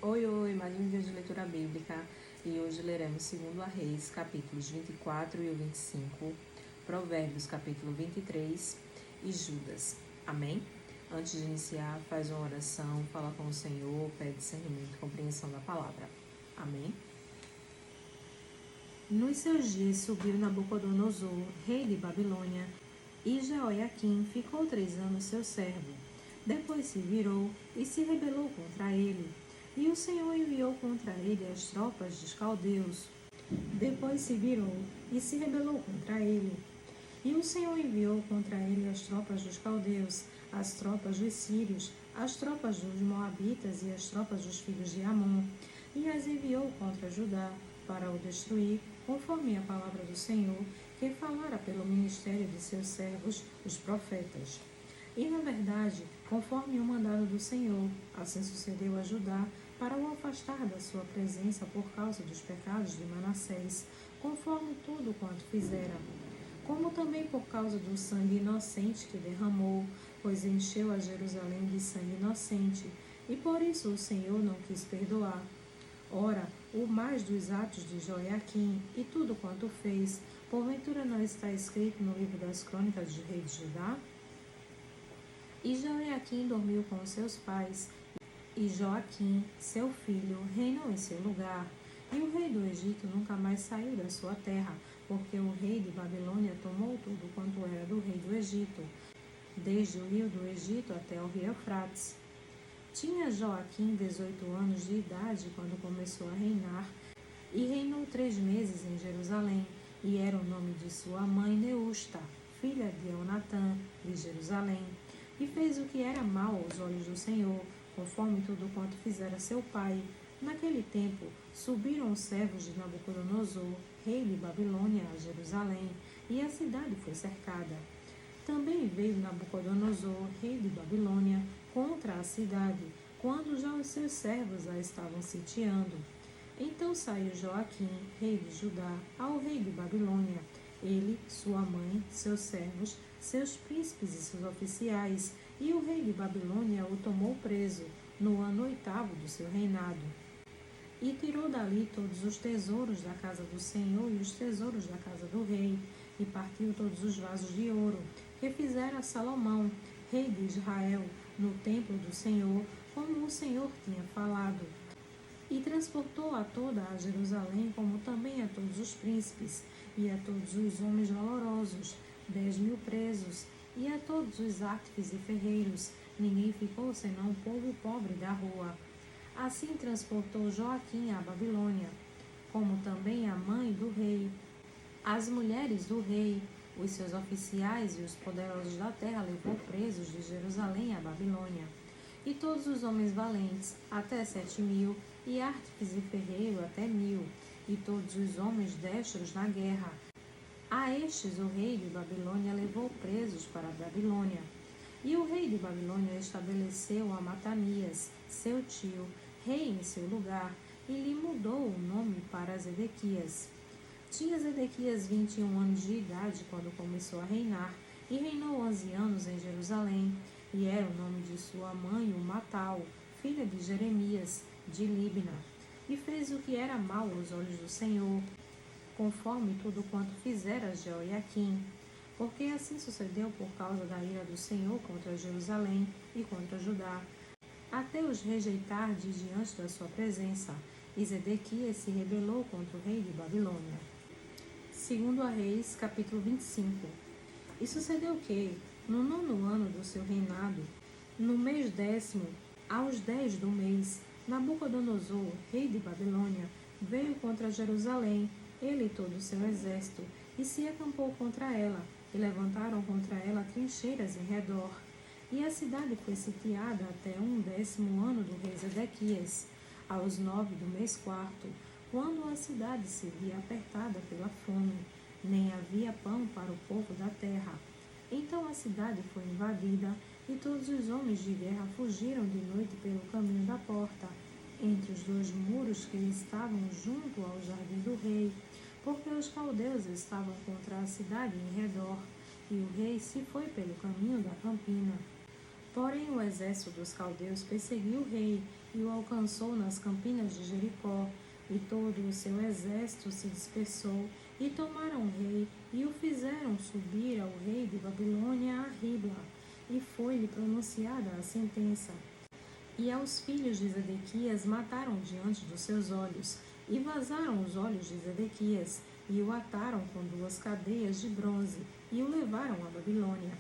Oi, oi, mais um dia de leitura bíblica e hoje leremos 2 Reis, capítulos 24 e o 25, Provérbios, capítulo 23 e Judas. Amém? Antes de iniciar, faz uma oração, fala com o Senhor, pede discernimento e compreensão da palavra. Amém? Nos seus dias subiu Nabucodonosor, rei de Babilônia, e Jeoiaquim ficou 3 anos seu servo. Depois se virou e se rebelou contra ele. E o Senhor enviou contra ele as tropas dos caldeus. Depois se virou e se rebelou contra ele. E o Senhor enviou contra ele as tropas dos caldeus, as tropas dos sírios, as tropas dos moabitas e as tropas dos filhos de Amon, e as enviou contra Judá, para o destruir, conforme a palavra do Senhor, que falara pelo ministério de seus servos, os profetas. E, na verdade, conforme o mandado do Senhor, assim sucedeu a Judá, para o afastar da sua presença por causa dos pecados de Manassés, conforme tudo quanto fizera. Como também por causa do sangue inocente que derramou, pois encheu a Jerusalém de sangue inocente, e por isso o Senhor não quis perdoar. Ora, o mais dos atos de Joiaquim e tudo quanto fez, porventura não está escrito no livro das crônicas do rei de Judá? E Joiaquim dormiu com seus pais, e Joaquim, seu filho, reinou em seu lugar. E o rei do Egito nunca mais saiu da sua terra, porque o rei de Babilônia tomou tudo quanto era do rei do Egito, desde o rio do Egito até o rio Eufrates. Tinha Joaquim 18 anos de idade quando começou a reinar, e reinou 3 meses em Jerusalém, e era o nome de sua mãe Neusta, filha de Elnatã, de Jerusalém. E fez o que era mal aos olhos do Senhor, conforme tudo quanto fizera seu pai. Naquele tempo, subiram os servos de Nabucodonosor, rei de Babilônia, a Jerusalém, e a cidade foi cercada. Também veio Nabucodonosor, rei de Babilônia, contra a cidade, quando já os seus servos a estavam sitiando. Então saiu Joaquim, rei de Judá, ao rei de Babilônia, ele, sua mãe, seus servos, seus príncipes e seus oficiais, e o rei de Babilônia o tomou preso, no ano 8º do seu reinado. E tirou dali todos os tesouros da casa do Senhor e os tesouros da casa do rei, e partiu todos os vasos de ouro, que fizera Salomão, rei de Israel, no templo do Senhor, como o Senhor tinha falado. E transportou a toda a Jerusalém, como também a todos os príncipes, e a todos os homens valorosos, 10.000 presos, e a todos os artífices e ferreiros. Ninguém ficou senão o povo pobre da rua. Assim transportou Joaquim à Babilônia, como também a mãe do rei, as mulheres do rei, os seus oficiais e os poderosos da terra levou presos de Jerusalém à Babilônia. E todos os homens valentes, até 7.000, e artífices e ferreiro até 1.000, e todos os homens destros na guerra. A estes o rei de Babilônia levou presos para a Babilônia. E o rei de Babilônia estabeleceu a Matanias, seu tio, rei em seu lugar, e lhe mudou o nome para Zedequias. Tinha Zedequias 21 anos de idade quando começou a reinar, e reinou 11 anos em Jerusalém, e era o nome de sua mãe Matal, filha de Jeremias, de Líbna, e fez o que era mal aos olhos do Senhor, conforme tudo quanto fizera Jeoiaquim, porque assim sucedeu por causa da ira do Senhor contra Jerusalém e contra Judá, até os rejeitar de diante da sua presença, e Zedequias se rebelou contra o rei de Babilônia. 2 Reis, capítulo 25. E sucedeu que, no 9º ano do seu reinado, no mês 10º, aos 10 do mês, Nabucodonosor, rei de Babilônia, veio contra Jerusalém, ele e todo o seu exército, e se acampou contra ela, e levantaram contra ela trincheiras em redor. E a cidade foi sitiada até o 10º ano do rei Zedequias, aos 9 do mês 4º, quando a cidade se via apertada pela fome, nem havia pão para o povo da terra. Então a cidade foi invadida, e todos os homens de guerra fugiram de noite pelo caminho da porta, entre os 2 muros que estavam junto ao jardim do rei, porque os caldeus estavam contra a cidade em redor, e o rei se foi pelo caminho da campina. Porém o exército dos caldeus perseguiu o rei e o alcançou nas campinas de Jericó. E todo o seu exército se dispersou e tomaram o rei e o fizeram subir ao rei de Babilônia a Ribla. E foi-lhe pronunciada a sentença. E aos filhos de Zedequias mataram diante dos seus olhos, e vazaram os olhos de Zedequias, e o ataram com 2 cadeias de bronze, e o levaram a Babilônia.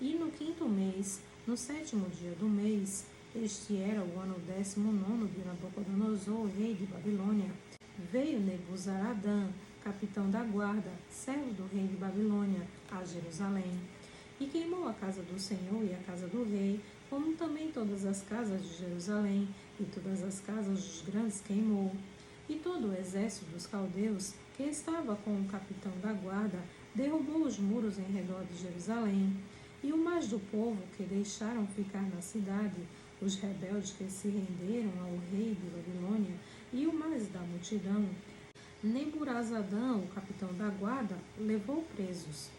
E no 5º mês, no 7º dia do mês, este era o ano 19º de Nabucodonosor, rei de Babilônia, veio Nebuzaradã, capitão da guarda, servo do rei de Babilônia, a Jerusalém, e queimou a casa do Senhor e a casa do rei, como também todas as casas de Jerusalém, e todas as casas dos grandes queimou. E todo o exército dos caldeus, que estava com o capitão da guarda, derrubou os muros em redor de Jerusalém. E o mais do povo que deixaram ficar na cidade, os rebeldes que se renderam ao rei de Babilônia, e o mais da multidão, Neburazadã, o capitão da guarda, levou presos.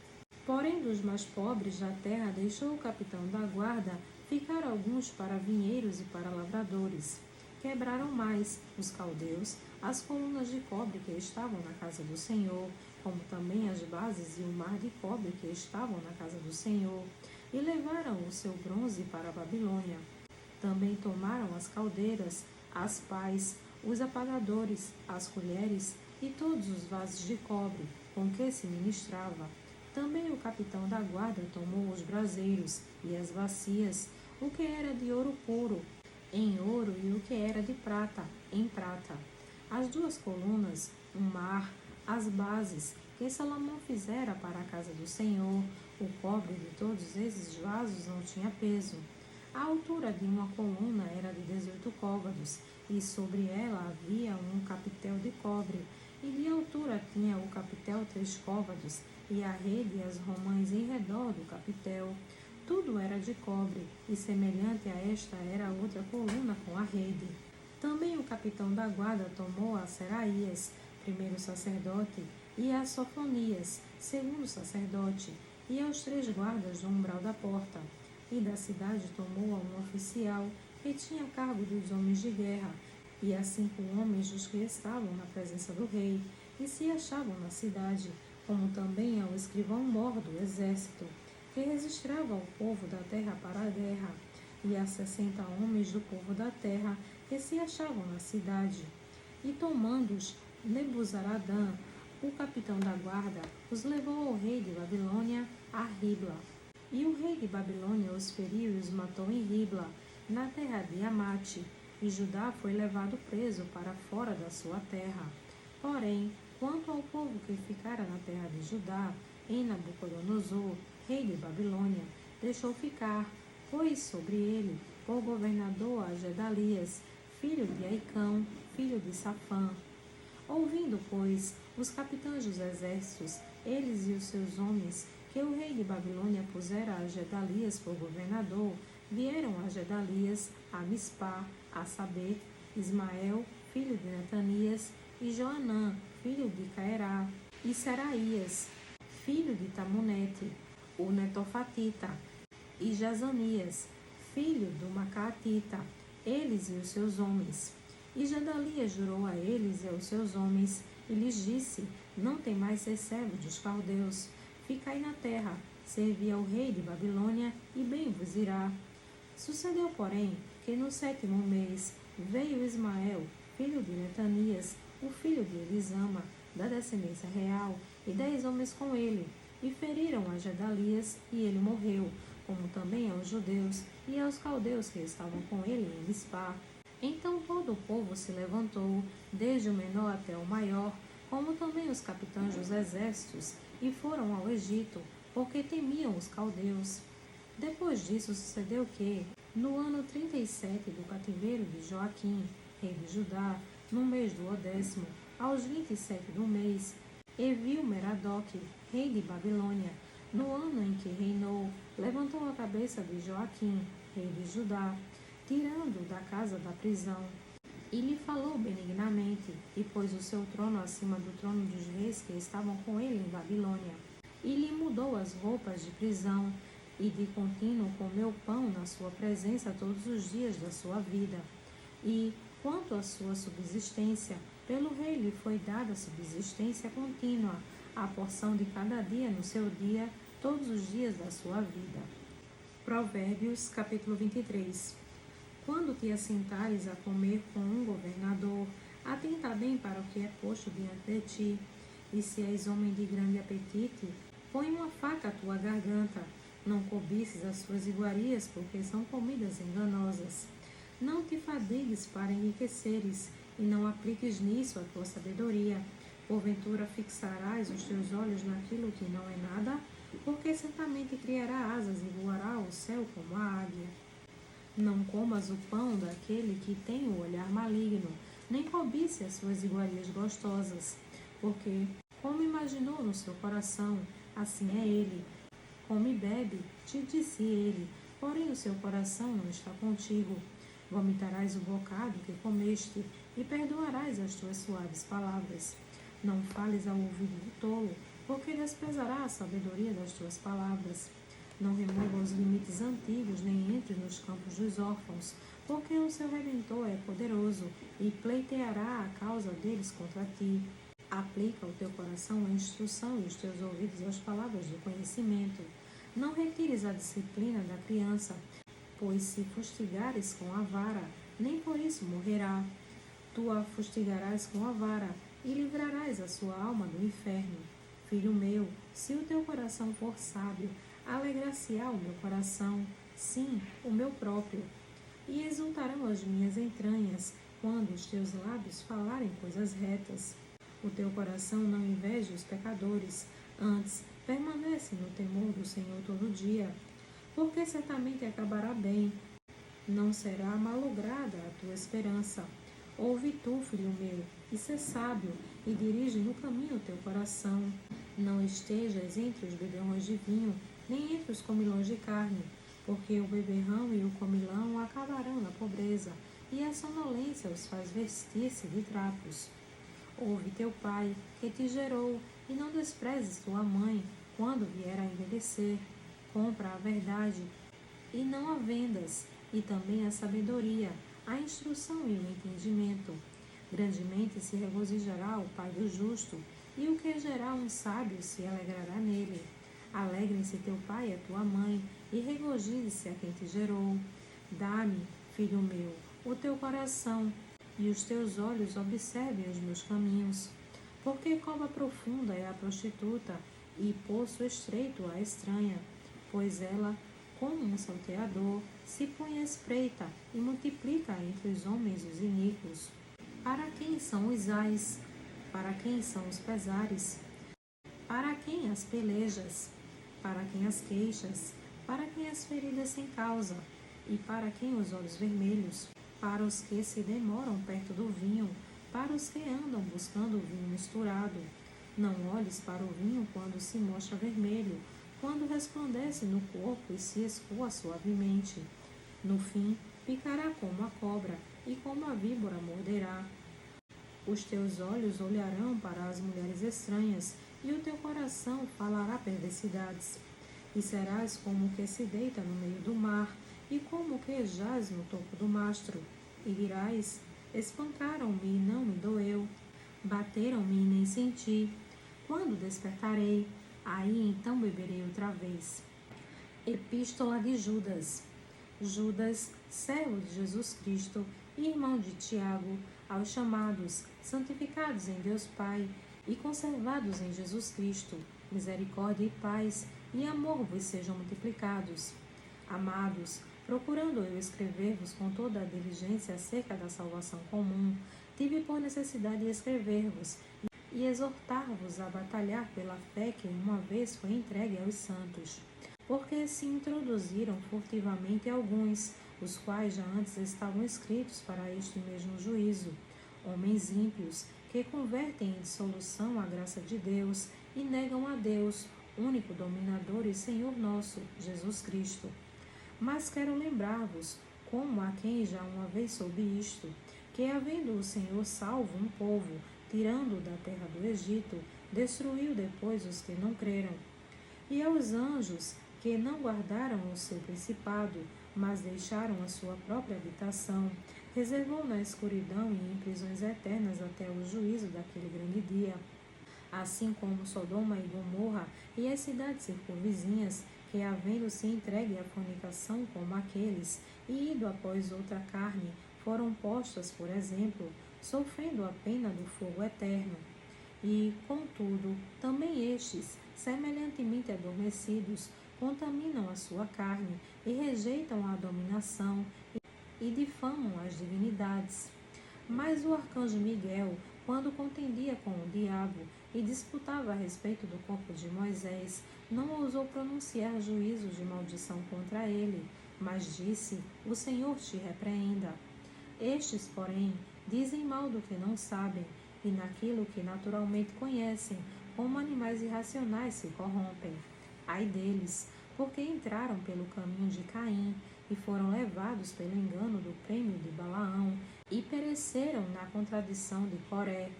Porém, dos mais pobres da terra deixou o capitão da guarda ficar alguns para vinheiros e para lavradores. Quebraram mais, os caldeus, as colunas de cobre que estavam na casa do Senhor, como também as bases e o mar de cobre que estavam na casa do Senhor, e levaram o seu bronze para a Babilônia. Também tomaram as caldeiras, as pás, os apagadores, as colheres e todos os vasos de cobre com que se ministrava. Também o capitão da guarda tomou os braseiros e as bacias, o que era de ouro puro, em ouro, e o que era de prata, em prata. As 2 colunas, o mar, as bases, que Salomão fizera para a casa do Senhor, o cobre de todos esses vasos não tinha peso. A altura de uma coluna era de 18 côvados, e sobre ela havia um capitel de cobre, e de altura tinha o capitel 3 côvados, e a rede e as romãs em redor do capitel. Tudo era de cobre, e semelhante a esta era outra coluna com a rede. Também o capitão da guarda tomou a Seraías, primeiro sacerdote, e a Sofonias, segundo sacerdote, e aos 3 guardas do umbral da porta. E da cidade tomou a um oficial, que tinha cargo dos homens de guerra, e a 5 homens dos que estavam na presença do rei, e se achavam na cidade, como também ao escrivão-mor do exército, que registrava o povo da terra para a guerra, e a 60 homens do povo da terra, que se achavam na cidade. E tomando-os Nebuzaradã, o capitão da guarda, os levou ao rei de Babilônia, a Ribla. E o rei de Babilônia os feriu e os matou em Ribla, na terra de Amate, e Judá foi levado preso para fora da sua terra. Porém, quanto ao povo que ficara na terra de Judá, em Nabucodonosor, rei de Babilônia, deixou ficar, pôs sobre ele, por governador, a Gedalias, filho de Aicão, filho de Safã. Ouvindo, pois, os capitães dos exércitos, eles e os seus homens, que o rei de Babilônia pusera a Gedalias por governador, vieram a Gedalias, a Mispá, a saber, Ismael, filho de Netanias, e Joanã, filho de Caerá, e Seraías, filho de Tamunete, o Netofatita, e Jazanias, filho do Macaatita, eles e os seus homens. E Gedalias jurou a eles e aos seus homens, e lhes disse: Não temais ser servos dos caldeus, ficai na terra, servi ao rei de Babilônia, e bem vos irá. Sucedeu, porém, que no 7º mês veio Ismael, filho de Netanias, o filho de Elisama, da descendência real, e 10 homens com ele, e feriram a Gedalias, e ele morreu, como também aos judeus e aos caldeus que estavam com ele em Mispá. Então todo o povo se levantou, desde o menor até o maior, como também os capitães dos exércitos, e foram ao Egito, porque temiam os caldeus. Depois disso sucedeu que, no ano 37 do cativeiro de Joaquim, rei de Judá, no mês do 10º, aos 27 do mês, Evil-Merodach, rei de Babilônia, no ano em que reinou, levantou a cabeça de Joaquim, rei de Judá, tirando-o da casa da prisão, e lhe falou benignamente, e pôs o seu trono acima do trono dos reis que estavam com ele em Babilônia, e lhe mudou as roupas de prisão, e de contínuo comeu pão na sua presença todos os dias da sua vida. E, quanto à sua subsistência, pelo rei lhe foi dada subsistência contínua, a porção de cada dia no seu dia, todos os dias da sua vida. Provérbios, capítulo 23. Quando te assentares a comer com um governador, atenta bem para o que é posto diante de ti. E se és homem de grande apetite, põe uma faca à tua garganta. Não cobices as suas iguarias, porque são comidas enganosas. Não te fadigues para enriqueceres, e não apliques nisso a tua sabedoria. Porventura fixarás os teus olhos naquilo que não é nada, porque certamente criará asas e voará ao céu como a águia. Não comas o pão daquele que tem o olhar maligno, nem cobice as suas iguarias gostosas, porque, como imaginou no seu coração, assim é ele. Come e bebe, te disse ele, porém o seu coração não está contigo. Vomitarás o bocado que comeste, e perdoarás as tuas suaves palavras. Não fales ao ouvido do tolo, porque desprezará a sabedoria das tuas palavras. Não remova os limites antigos, nem entre nos campos dos órfãos, porque o seu Redentor é poderoso, e pleiteará a causa deles contra ti. Aplica o teu coração à instrução e os teus ouvidos às palavras do conhecimento. Não retires a disciplina da criança, pois se fustigares com a vara, nem por isso morrerá. Tu a fustigarás com a vara, e livrarás a sua alma do inferno. Filho meu, se o teu coração for sábio, alegra-se-á o meu coração, sim, o meu próprio. E exultarão as minhas entranhas, quando os teus lábios falarem coisas retas. O teu coração não inveje os pecadores, antes permanece no temor do Senhor todo dia, porque certamente acabará bem, não será malograda a tua esperança. Ouve tu, filho meu, e sê sábio, e dirige no caminho o teu coração. Não estejas entre os beberrões de vinho, nem entre os comilões de carne, porque o beberrão e o comilão acabarão na pobreza, e a sonolência os faz vestir-se de trapos. Ouve teu pai, que te gerou, e não desprezes tua mãe, quando vier a envelhecer. Compra a verdade, e não a vendas, e também a sabedoria, a instrução e o entendimento. Grandemente se regozijará o pai do justo, e o que gerar um sábio se alegrará nele. Alegre-se teu pai e a tua mãe, e regozije-se a quem te gerou. Dá-me, filho meu, o teu coração, e os teus olhos observem os meus caminhos. Porque cova profunda é a prostituta, e poço estreito a estranha, pois ela, como um salteador, se põe à espreita e multiplica entre os homens os iníquos. Para quem são os ais? Para quem são os pesares? Para quem as pelejas? Para quem as queixas? Para quem as feridas sem causa? E para quem os olhos vermelhos? Para os que se demoram perto do vinho, para os que andam buscando o vinho misturado. Não olhes para o vinho quando se mostra vermelho, quando resplandece no corpo e se escoa suavemente. No fim, picará como a cobra, e como a víbora morderá. Os teus olhos olharão para as mulheres estranhas, e o teu coração falará perversidades. E serás como o que se deita no meio do mar, e como o que jaz no topo do mastro. E dirás: espancaram-me e não me doeu, bateram-me e nem senti. Quando despertarei, aí então beberei outra vez. Epístola de Judas. Judas, servo de Jesus Cristo, irmão de Tiago, aos chamados, santificados em Deus Pai e conservados em Jesus Cristo, misericórdia e paz e amor vos sejam multiplicados. Amados, procurando eu escrever-vos com toda a diligência acerca da salvação comum, tive por necessidade de escrever-vos e exortar-vos a batalhar pela fé que uma vez foi entregue aos santos. Porque se introduziram furtivamente alguns, os quais já antes estavam escritos para este mesmo juízo, homens ímpios, que convertem em dissolução a graça de Deus e negam a Deus, único dominador e Senhor nosso, Jesus Cristo. Mas quero lembrar-vos, como a quem já uma vez soube isto, que havendo o Senhor salvo um povo, tirando da terra do Egito, destruiu depois os que não creram. E aos anjos que não guardaram o seu principado, mas deixaram a sua própria habitação, reservou na escuridão e em prisões eternas até o juízo daquele grande dia. Assim como Sodoma e Gomorra e as cidades circunvizinhas, que havendo-se entregue à fornicação como aqueles, e ido após outra carne, foram postas, por exemplo, sofrendo a pena do fogo eterno. E, contudo, também estes, semelhantemente adormecidos, contaminam a sua carne e rejeitam a dominação e difamam as divinidades. Mas o arcanjo Miguel, quando contendia com o diabo e disputava a respeito do corpo de Moisés, não ousou pronunciar juízos de maldição contra ele, mas disse: O Senhor te repreenda. Estes, porém, dizem mal do que não sabem, e naquilo que naturalmente conhecem, como animais irracionais se corrompem. Ai deles, porque entraram pelo caminho de Caim e foram levados pelo engano do prêmio de Balaão e pereceram na contradição de Coré.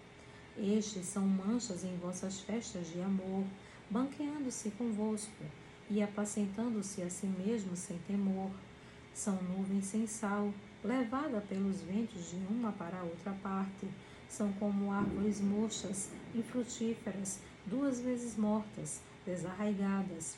Estes são manchas em vossas festas de amor, banqueando-se convosco e apacentando-se a si mesmos sem temor. São nuvens sem sal, levada pelos ventos de uma para outra parte. São como árvores murchas, infrutíferas, 2 vezes mortas, desarraigadas.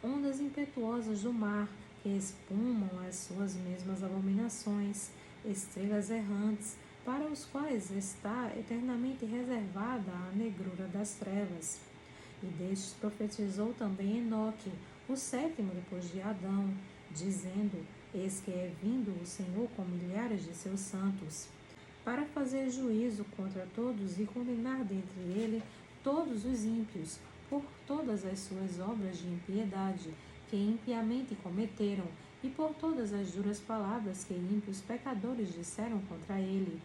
Ondas impetuosas do mar, que espumam as suas mesmas abominações, estrelas errantes, para os quais está eternamente reservada a negrura das trevas. E destes profetizou também Enoque, o sétimo depois de Adão, dizendo: Eis que é vindo o Senhor com milhares de seus santos, para fazer juízo contra todos e condenar dentre ele todos os ímpios, por todas as suas obras de impiedade, que impiamente cometeram, e por todas as duras palavras que ímpios pecadores disseram contra ele.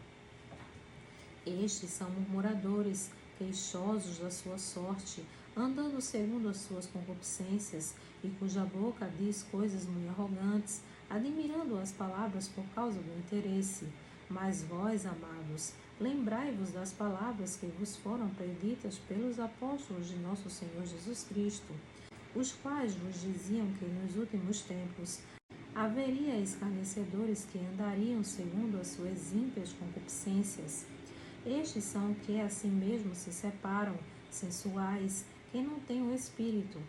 Estes são murmuradores, queixosos da sua sorte, andando segundo as suas concupiscências, e cuja boca diz coisas muito arrogantes, admirando as palavras por causa do interesse. Mas vós, amados, lembrai-vos das palavras que vos foram preditas pelos apóstolos de nosso Senhor Jesus Cristo, os quais vos diziam que nos últimos tempos haveria escarnecedores que andariam segundo as suas ímpias concupiscências. Estes são que a si mesmos se separam, sensuais, que não têm o Espírito.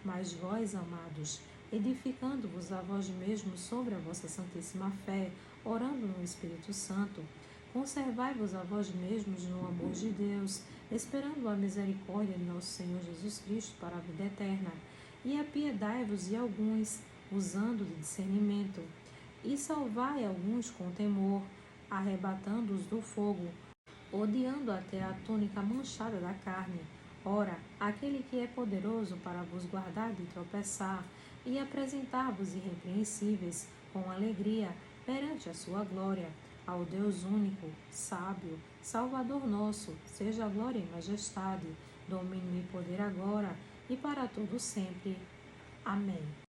Mas vós, amados, edificando-vos a vós mesmos sobre a vossa santíssima fé, orando no Espírito Santo, conservai-vos a vós mesmos no amor de Deus, esperando a misericórdia de nosso Senhor Jesus Cristo para a vida eterna. E apiedai-vos de alguns, usando de discernimento, e salvai alguns com temor, arrebatando-os do fogo, odiando até a túnica manchada da carne. Ora, aquele que é poderoso para vos guardar de tropeçar e apresentar-vos irrepreensíveis com alegria perante a sua glória, ao Deus único, sábio, Salvador nosso, seja a glória e majestade, domínio e poder agora e para todo sempre. Amém.